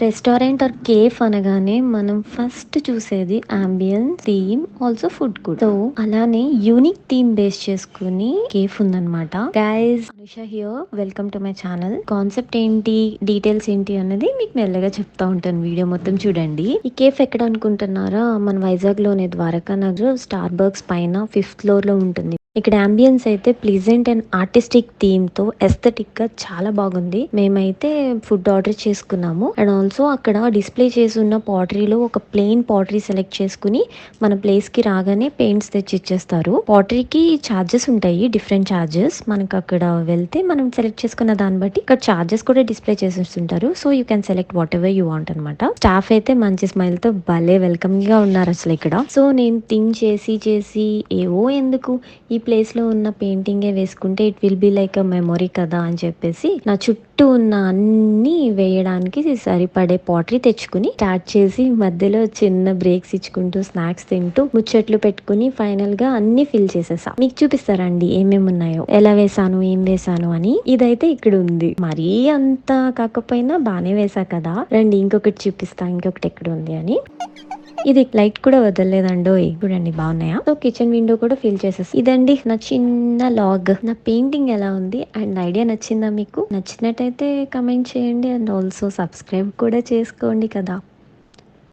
Restaurant or cafe అనగానే మనం first చూసేది అంబియన్స్, థీమ్, ఆల్సో ఫుడ్ కూడా. సో అలానే యూనిక్ థీమ్ బేస్ చేసుకుని కేఫ్ ఉందన్నమాట. Guys, Anusha here, welcome to my channel. Concept ఏంటి, డీటెయిల్స్ ఏంటి అన్నది మీకు మెల్లగా చెప్తా ఉంటాను. వీడియో మొత్తం చూడండి. ఈ కేఫ్ ఎక్కడ అనుకుంటున్నారా? మన వైజాగ్ లోనే ద్వారకా నగర్ స్టార్ బర్గ్స్ పైన 5th ఫ్లోర్ లో ఉంటుంది. ఇక్కడ అంబియన్స్ అయితే ప్లీజెంట్ అండ్ ఆర్టిస్టిక్ థీమ్ తో ఎస్థెటిక్ గా చాలా బాగుంది. మేమైతే ఫుడ్ ఆర్డర్ చేసుకున్నాము. అండ్ ఆల్సో అక్కడ డిస్ప్లే చేసి ఉన్న పాటరీలో ఒక ప్లెయిన్ పాటరీ సెలెక్ట్ చేసుకుని మన ప్లేస్ కి రాగానే పెయింట్స్ తెచ్చి ఇచ్చేస్తారు. పాటరీకి ఛార్జెస్ ఉంటాయి, డిఫరెంట్ ఛార్జెస్. మనకు అక్కడ వెళ్తే మనం సెలెక్ట్ చేసుకున్న దాన్ని బట్టి ఇక్కడ ఛార్జెస్ కూడా డిస్ప్లే చేసేస్తుంటారు. So you can select whatever you want అనమాట. స్టాఫ్ అయితే మంచి స్మైల్ తో భలే వెల్కమ్ గా ఉన్నారు అసలు ఇక్కడ. సో నేను థింక్ చేసి ఏవో ఎందుకు ఈ ప్లేస్ లో ఉన్న పెయింటింగే వేసుకుంటే it will be like a memory కదా అని చెప్పేసి నా చుట్టూ ఉన్న అన్ని వేయడానికి సరిపడే పాటరీ తెచ్చుకుని స్టార్ట్ చేసి మధ్యలో చిన్న బ్రేక్స్ ఇచ్చుకుంటూ స్నాక్స్ తింటూ ముచ్చట్లు పెట్టుకుని ఫైనల్ గా అన్ని ఫిల్ చేసేసా. మీకు చూపిస్తారండి ఏమేమి ఉన్నాయో, ఎలా వేసాను, ఏం వేసాను అని. ఇదైతే ఇక్కడ ఉంది. మరీ అంత కాకపోయినా బానే వేసా కదా. రండి ఇంకొకటి చూపిస్తా, ఇంకొకటి ఎక్కడ ఉంది అని. ఇది లైట్ కూడా వదలలేదండో. చూడండి బాగున్నాయా. సో కిచెన్ విండో కూడా ఫిల్ చేసేసి. ఇదండి నా చిన్న లాగ్. నా పెయింటింగ్ ఎలా ఉంది అండ్ ఐడియా నచ్చిందా మీకు? నచ్చినట్టయితే కమెంట్ చేయండి అండ్ ఆల్సో సబ్స్క్రైబ్ కూడా చేసుకోండి కదా.